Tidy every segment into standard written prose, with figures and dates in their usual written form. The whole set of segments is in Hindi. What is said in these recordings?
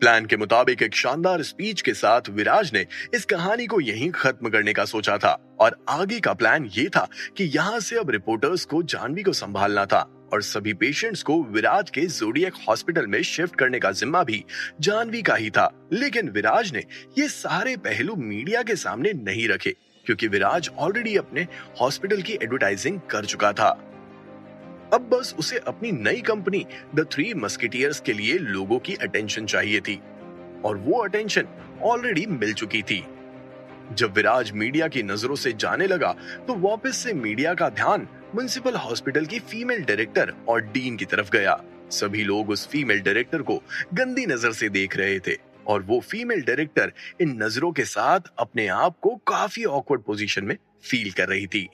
प्लान के मुताबिक एक शानदार स्पीच के साथ विराज ने इस कहानी को यहीं खत्म करने का सोचा था और आगे का प्लान ये था कि यहाँ से अब रिपोर्टर्स को जानवी को संभालना था और सभी पेशेंट्स को विराज के ज़ोडिएक हॉस्पिटल में शिफ्ट करने का जिम्मा भी जानवी का ही था। लेकिन विराज ने ये सारे पहलू मीडिया के सामने नहीं रखे क्योंकि विराज ऑलरेडी अपने हॉस्पिटल की एडवर्टाइजिंग कर चुका था। अब बस उसे अपनी नई कंपनी द थ्री मस्केटियर्स के लिए लोगों की अटेंशन चाहिए थी और वो अटेंशन ऑलरेडी मिल चुकी थी। जब विराज मीडिया की नजरों से जाने लगा तो वापस से मीडिया का ध्यान म्युनिसिपल हॉस्पिटल की फीमेल डायरेक्टर और डीन की तरफ गया। सभी लोग उस फीमेल डायरेक्टर को गंदी नजर से देख रहे थे और वो फीमेल डायरेक्टर इन नजरों के साथ अपने आप को काफी ऑकवर्ड पोजीशन में फील कर रही थी।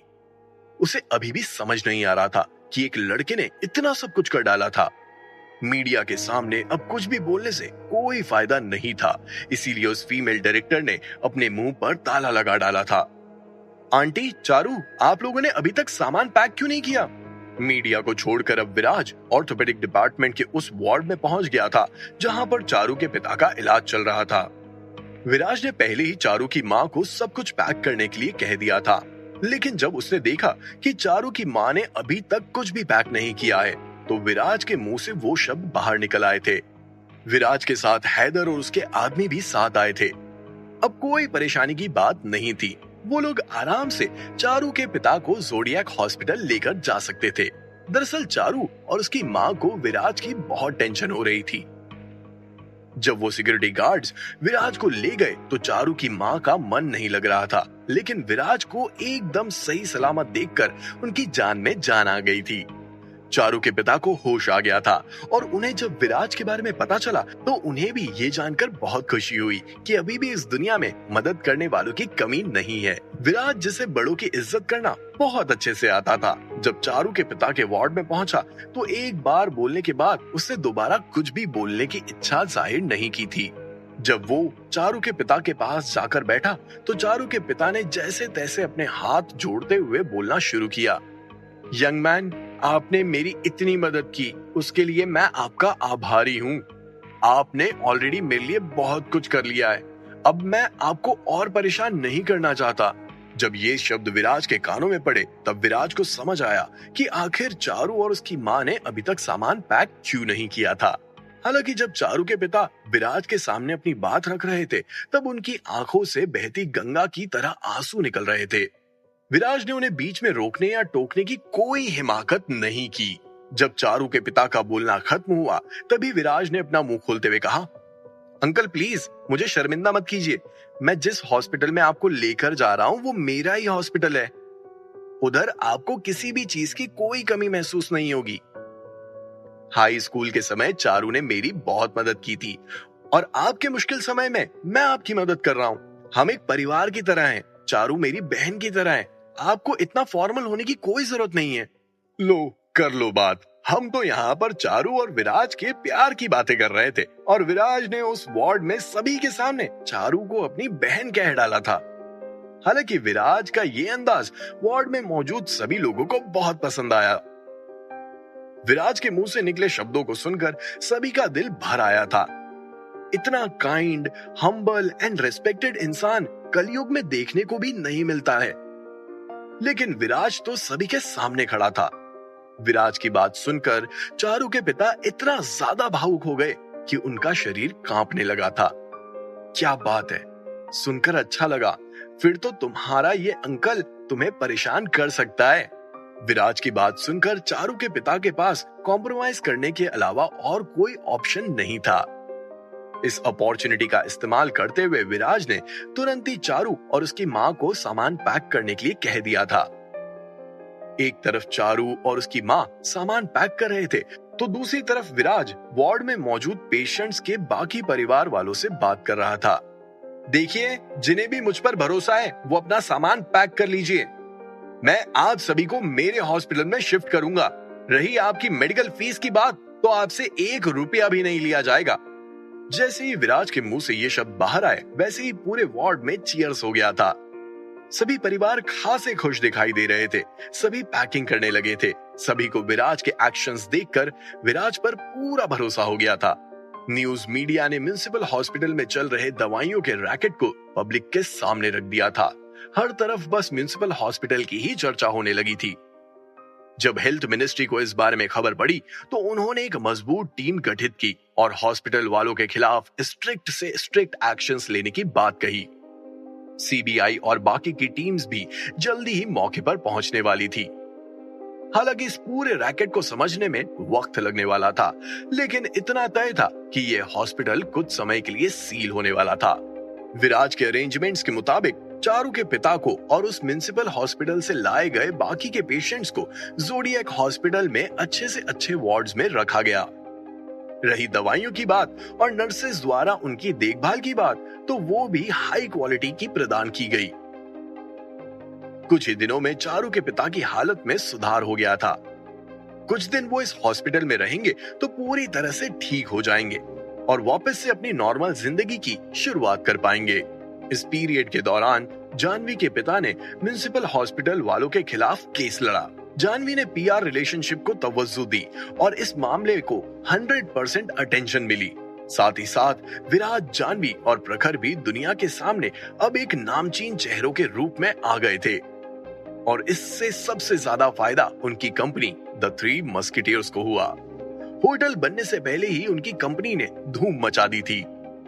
उसे अभी भी समझ नहीं आ रहा था कि एक लड़के ने इतना सब कुछ कर डाला था। मीडिया के सामने अब कुछ भी बोलने से कोई फायदा नहीं था, इसीलिए उस फीमेल डायरेक्टर ने अपने मुंह पर ताला लगा डाला था। आंटी, चारू, आप लोगों ने अभी तक सामान पैक क्यों नहीं किया? मीडिया को छोड़कर अब विराज ऑर्थोपेडिक डिपार्टमेंट के उस वार्ड में पहुंच गया था जहां पर चारू के पिता का इलाज चल रहा था। विराज ने पहले ही चारू की माँ को सब कुछ पैक करने के लिए कह दिया था, लेकिन जब उसने देखा कि चारू की माँ ने अभी तक कुछ भी पैक नहीं किया है तो विराज के मुंह से वो शब्द बाहर निकल आए थे। विराज के साथ हैदर और उसके आदमी भी साथ आए थे। अब कोई परेशानी की बात नहीं थी, वो लोग आराम से चारू के पिता को ज़ोडिएक हॉस्पिटल लेकर जा सकते थे। दरअसल चारू और उसकी माँ को विराज की बहुत टेंशन हो रही थी। जब वो सिक्योरिटी गार्ड्स विराज को ले गए तो चारू की माँ का मन नहीं लग रहा था, लेकिन विराज को एकदम सही सलामत देखकर उनकी जान में जान आ गई थी। चारू के पिता को होश आ गया था और उन्हें जब विराज के बारे में पता चला तो उन्हें भी ये जानकर बहुत खुशी हुई कि अभी भी इस दुनिया में मदद करने वालों की कमी नहीं है। विराज जिसे बड़ों की इज्जत करना बहुत अच्छे से आता था, जब चारू के पिता के वार्ड में पहुंचा तो एक बार बोलने के बाद उसने दोबारा कुछ भी बोलने की इच्छा जाहिर नहीं की थी। जब वो चारू के पिता के पास जाकर बैठा तो चारू के पिता ने जैसे तैसे अपने हाथ जोड़ते हुए बोलना शुरू किया। यंग मैन, आपने मेरी इतनी मदद की, उसके लिए मैं आपका आभारी हूँ। आपने ऑलरेडी मेरे लिए बहुत कुछ कर लिया है, अब मैं आपको और परेशान नहीं करना चाहता। जब ये शब्द विराज के कानों में पड़े तब विराज को समझ आया कि आखिर चारू और उसकी माँ ने अभी तक सामान पैक क्यों नहीं किया था। हालांकि जब चारू के पिता विराज के सामने अपनी बात रख रहे थे तब उनकी आंखों से बहती गंगा की तरह आंसू निकल रहे थे। विराज ने उन्हें बीच में रोकने या टोकने की कोई हिमाकत नहीं की। जब चारू के पिता का बोलना खत्म हुआ तभी विराज ने अपना मुंह खोलते हुए कहा, अंकल प्लीज मुझे शर्मिंदा मत कीजिए, मैं जिस हॉस्पिटल में आपको लेकर जा रहा हूँ वो मेरा ही हॉस्पिटल है। उधर आपको किसी भी चीज की कोई कमी महसूस नहीं होगी। हाई स्कूल के समय चारू ने मेरी बहुत मदद की थी और आपके मुश्किल समय में मैं आपकी मदद कर रहा हूँ। हम एक परिवार की तरह हैं, चारू मेरी बहन की तरह है, आपको इतना फॉर्मल होने की कोई जरूरत नहीं है। लो कर लो बात, हम तो यहाँ पर चारू और विराज के प्यार की बातें कर रहे थे और विराज ने उस वार्ड में सभी के सामने चारू को अपनी बहन कह डाला था। हालांकि विराज का ये अंदाज वार्ड में मौजूद सभी लोगों को बहुत पसंद आया। विराज के मुंह से निकले शब्दों को सुनकर सभी का दिल भर आया था। इतना काइंड, हम्बल एंड रेस्पेक्टेड इंसान कलयुग में देखने को भी नहीं मिलता है। लेकिन विराज तो सभी के सामने खड़ा था। विराज की बात सुनकर चारू के पिता इतना ज्यादा भावुक हो गए कि उनका शरीर कांपने लगा था। क्या बात है, सुनकर अच्छा लगा, फिर तो तुम्हारा ये अंकल तुम्हें परेशान कर सकता है। विराज की बात सुनकर चारू के पिता के पास कॉम्प्रोमाइज करने के अलावा और कोई ऑप्शन नहीं था। इस अपॉर्चुनिटी का इस्तेमाल करते हुए विराज ने तुरंत ही चारू और उसकी माँ को सामान पैक करने के लिए कह दिया था। एक तरफ चारू और उसकी माँ सामान पैक कर रहे थे तो दूसरी तरफ विराज वार्ड में मौजूद पेशेंट्स के बाकी परिवार वालों से बात कर रहा था। देखिए, जिन्हें भी मुझ पर भरोसा है वो अपना सामान पैक कर लीजिए, मैं आप सभी को मेरे हॉस्पिटल में शिफ्ट करूंगा। रही आपकी मेडिकल फीस की बात तो आपसे 1 रुपया भी नहीं लिया जाएगा। जैसे ही विराज के मुंह से ये शब्द बाहर आए वैसे ही पूरे वार्ड में चीयर्स हो गया था। सभी परिवार खासे खुश दिखाई दे रहे थे, सभी पैकिंग करने लगे थे। सभी को विराज के एक्शंस देखकर विराज पर पूरा भरोसा हो गया था। न्यूज मीडिया ने म्युनिसिपल हॉस्पिटल में चल रहे दवाइयों के रैकेट को पब्लिक के सामने रख दिया था। हर तरफ बस म्युनिसिपल हॉस्पिटल की ही चर्चा होने लगी थी। जब हेल्थ मिनिस्ट्री को इस बारे में खबर पड़ी तो उन्होंने एक मजबूत टीम गठित की और हॉस्पिटल वालों के खिलाफ स्ट्रिक्ट से स्ट्रिक्ट एक्शंस लेने की बात कही। सीबीआई और बाकी की टीम्स भी जल्दी ही मौके पर पहुंचने वाली थी। हालांकि इस पूरे रैकेट को समझने में वक्त लगने वाला था, लेकिन इतना तय था कि यह हॉस्पिटल कुछ समय के लिए सील होने वाला था। विराज के अरेंजमेंट्स के मुताबिक चारू के पिता को और उस म्युनिसिपल हॉस्पिटल से लाए गए बाकी के पेशेंट्स को ज़ोडिएक हॉस्पिटल में अच्छे से अच्छे वार्ड्स में रखा गया। रही दवाइयों की बात और नर्सेज द्वारा उनकी देखभाल की बात, तो वो भी हाई क्वालिटी की प्रदान की गई। कुछ ही दिनों में चारू के पिता की हालत में सुधार हो गया था। कुछ दिन वो इस हॉस्पिटल में रहेंगे तो पूरी तरह से ठीक हो जाएंगे और वापस से अपनी नॉर्मल जिंदगी की शुरुआत कर पाएंगे। इस पीरियड के दौरान जानवी के पिता ने म्युनिसिपल हॉस्पिटल वालों के खिलाफ केस लड़ा। जानवी ने पीआर रिलेशनशिप को तवज्जो दी और इस मामले को 100% अटेंशन मिली। साथ ही साथ विराज, जानवी और प्रखर भी दुनिया के सामने अब एक नामचीन चेहरों के रूप में आ गए थे और इससे सबसे ज्यादा फायदा उनकी कंपनी द थ्री मस्किटियर्स को हुआ। होटल बनने से पहले ही उनकी कंपनी ने धूम मचा दी थी।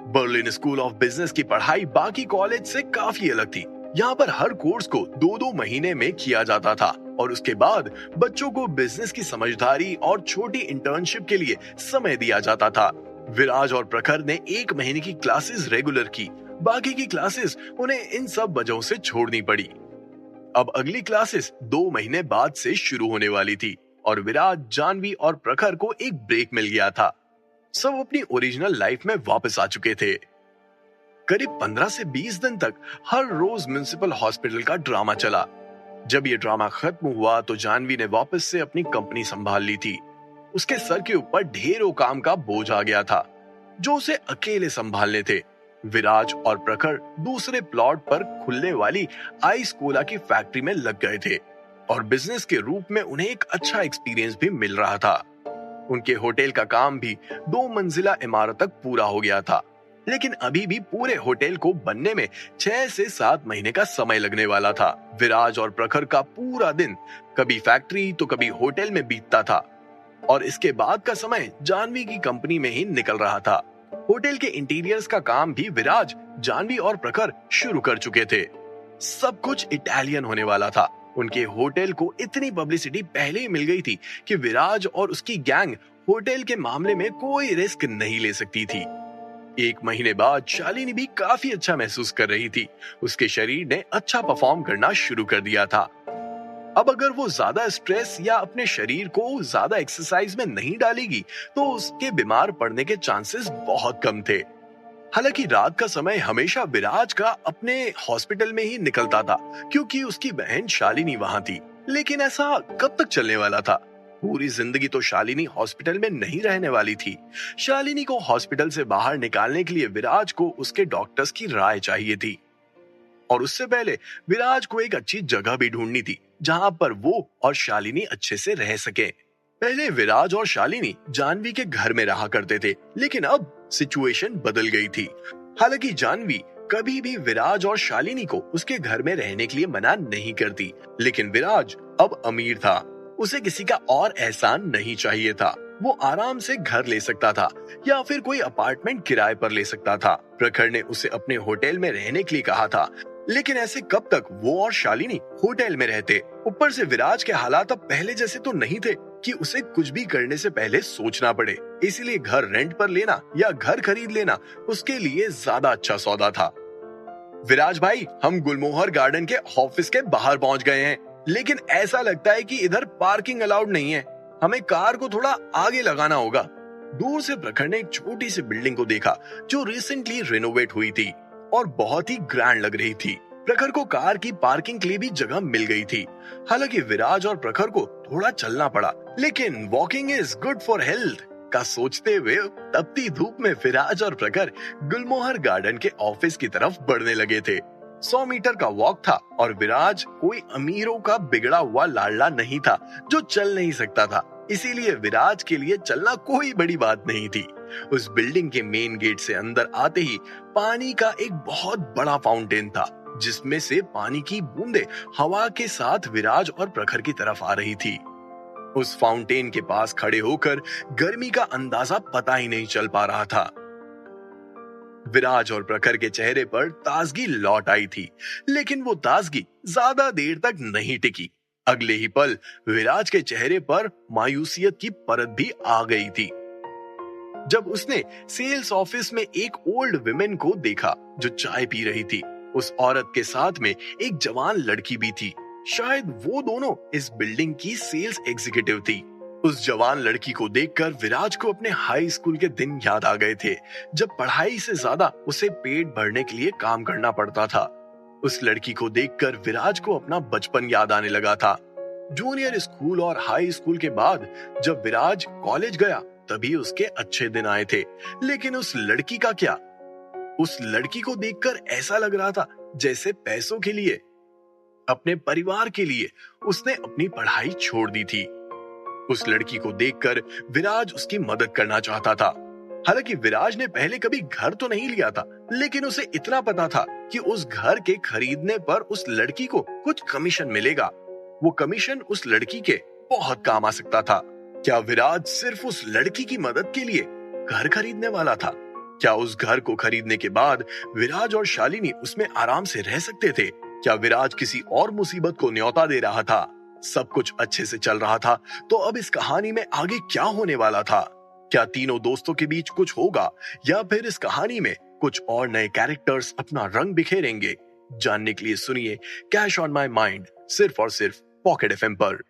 बर्लिन स्कूल ऑफ बिजनेस की पढ़ाई बाकी कॉलेज से काफी अलग थी। यहाँ पर हर कोर्स को 2-2 महीने में किया जाता था और उसके बाद बच्चों को बिजनेस की समझदारी और छोटी इंटर्नशिप के लिए समय दिया जाता था। विराज और प्रखर ने 1 महीने की क्लासेस रेगुलर की, बाकी की क्लासेस उन्हें इन सब वजहों से छोड़नी पड़ी। अब अगली क्लासेस 2 महीने बाद से शुरू होने वाली थी और विराज, जानवी और प्रखर को एक ब्रेक मिल गया था। सब अपनी ओरिजिनल लाइफ में वापस आ चुके थे। करीब 15 से 20 दिन तक हर रोज म्युनिसिपल हॉस्पिटल का ड्रामा चला। जब ये ड्रामा खत्म हुआ तो जानवी ने वापस से अपनी कंपनी संभाल ली थी। उसके सर के ऊपर ढेरों काम का बोझ आ गया था जो उसे अकेले संभालने थे। विराज और प्रखर दूसरे प्लॉट पर खुलने वाली आइस कोला की फैक्ट्री में लग गए थे और बिजनेस के रूप में उन्हें एक अच्छा एक्सपीरियंस भी मिल रहा था। उनके होटल का काम भी 2 मंजिला इमारत तक पूरा हो गया था, लेकिन अभी भी पूरे होटल को बनने में 6 से 7 महीने का समय लगने वाला था। विराज और प्रखर का पूरा दिन कभी फैक्ट्री तो कभी होटल में बीतता था और इसके बाद का समय जानवी की कंपनी में ही निकल रहा था। होटल के इंटीरियर्स का काम भी विराज, जानवी और प्रखर शुरू कर चुके थे। सब कुछ इटालियन होने वाला था। उनके होटल को इतनी पब्लिसिटी पहले ही मिल गई थी कि विराज और उसकी गैंग होटल के मामले में कोई रिस्क नहीं ले सकती थी। 1 महीने बाद शालिनी भी काफी अच्छा महसूस कर रही थी। उसके शरीर ने अच्छा परफॉर्म करना शुरू कर दिया था। अब अगर वो ज्यादा स्ट्रेस या अपने शरीर को ज्यादा एक्सरसाइज में नहीं डालेगी तो उसके बीमार पड़ने के चांसेस बहुत कम थे। हालांकि रात का समय हमेशा विराज का अपने हॉस्पिटल में ही निकलता था क्योंकि उसकी बहन शालिनी वहां थी। लेकिन ऐसा कब तक चलने वाला था? पूरी जिंदगी तो शालिनी हॉस्पिटल में नहीं रहने वाली थी। शालिनी को हॉस्पिटल से बाहर निकालने के लिए विराज को उसके डॉक्टर्स की राय चाहिए थी और उससे पहले विराज को एक अच्छी जगह भी ढूंढनी थी जहां पर वो और शालिनी अच्छे से रह सके। पहले विराज और शालिनी जानवी के घर में रहा करते थे, लेकिन अब सिचुएशन बदल गई थी। हालांकि जानवी कभी भी विराज और शालिनी को उसके घर में रहने के लिए मना नहीं करती, लेकिन विराज अब अमीर था। उसे किसी का और एहसान नहीं चाहिए था। वो आराम से घर ले सकता था या फिर कोई अपार्टमेंट किराए पर ले सकता था। प्रखर ने उसे अपने होटल में रहने के लिए कहा था, लेकिन ऐसे कब तक वो और शालिनी होटल में रहते? ऊपर से विराज के हालात अब पहले जैसे तो नहीं थे कि उसे कुछ भी करने से पहले सोचना पड़े। इसीलिए घर रेंट पर लेना या घर खरीद लेना उसके लिए ज्यादा अच्छा सौदा था। विराज भाई, हम गुलमोहर गार्डन के ऑफिस के बाहर पहुंच गए हैं, लेकिन ऐसा लगता है कि इधर पार्किंग अलाउड नहीं है। हमें कार को थोड़ा आगे लगाना होगा। दूर से प्रखर ने एक छोटी सी बिल्डिंग को देखा जो रिसेंटली रिनोवेट हुई थी और बहुत ही ग्रैंड लग रही थी। प्रखर को कार की पार्किंग के लिए भी जगह मिल गई थी। हालांकि विराज और प्रखर को थोड़ा चलना पड़ा, लेकिन walking is good for health का सोचते हुए तपती धूप में विराज और प्रखर गुलमोहर गार्डन के ऑफिस की तरफ बढ़ने लगे थे। 100 मीटर का वॉक था और विराज कोई अमीरों का बिगड़ा हुआ लाडला नहीं था जो चल नहीं सकता था। इसीलिए विराज के लिए चलना कोई बड़ी बात नहीं थी। उस बिल्डिंग के मेन गेट से अंदर आते ही पानी का एक बहुत बड़ा फाउंटेन था, जिसमें से पानी की बूंदें हवा के साथ विराज और प्रखर की तरफ आ रही थी। उस फाउंटेन के पास खड़े होकर गर्मी का अंदाजा पता ही नहीं चल पा रहा था। विराज और प्रखर के चेहरे पर ताजगी लौट आई थी, लेकिन वो ताजगी ज्यादा देर तक नहीं टिकी। अगले ही पल विराज के चेहरे पर मायूसियत की परत भी आ गई थी, जब उसने सेल्स ऑफिस में एक ओल्ड विमेन को देखा जो चाय पी रही थी। उस औरत के साथ में एक जवान लड़की भी थी। शायद वो दोनों इस बिल्डिंग की सेल्स एग्जीक्यूटिव थी। उस जवान लड़की को देखकर विराज को अपने हाई स्कूल के दिन याद आ गए थे, जब पढ़ाई से ज्यादा उसे पेट भरने के लिए काम करना पड़ता था। उस लड़की को देखकर विराज को अपना बचपन याद आने लगा था। जूनियर स्कूल और हाई स्कूल के बाद जब विराज कॉलेज गया, तभी उसके अच्छे दिन आए थे। लेकिन उस लड़की का क्या? उस लड़की को देखकर ऐसा लग रहा था जैसे पैसों के लिए, अपने परिवार के लिए उसने अपनी पढ़ाई छोड़ दी थी। उस लड़की को देखकर विराज उसकी मदद करना चाहता था। हालांकि विराज ने पहले कभी घर तो नहीं लिया था, लेकिन उसे इतना पता था कि उस घर के खरीदने पर उस लड़की को कुछ कमीशन मिलेगा। वो कमीशन उस लड़की के बहुत काम आ सकता था। क्या विराज सिर्फ उस लड़की की मदद के लिए घर खरीदने वाला था? क्या उस घर को खरीदने के बाद विराज और शालिनी उसमें आराम से रह सकते थे? क्या विराज किसी और मुसीबत को न्योता दे रहा था? सब कुछ अच्छे से चल रहा था, तो अब इस कहानी में आगे क्या होने वाला था? क्या तीनों दोस्तों के बीच कुछ होगा, या फिर इस कहानी में कुछ और नए कैरेक्टर्स अपना रंग बिखेरेंगे? जानने के लिए सुनिए कैश ऑन माई माइंड, सिर्फ और सिर्फ पॉकेट एफएम पर।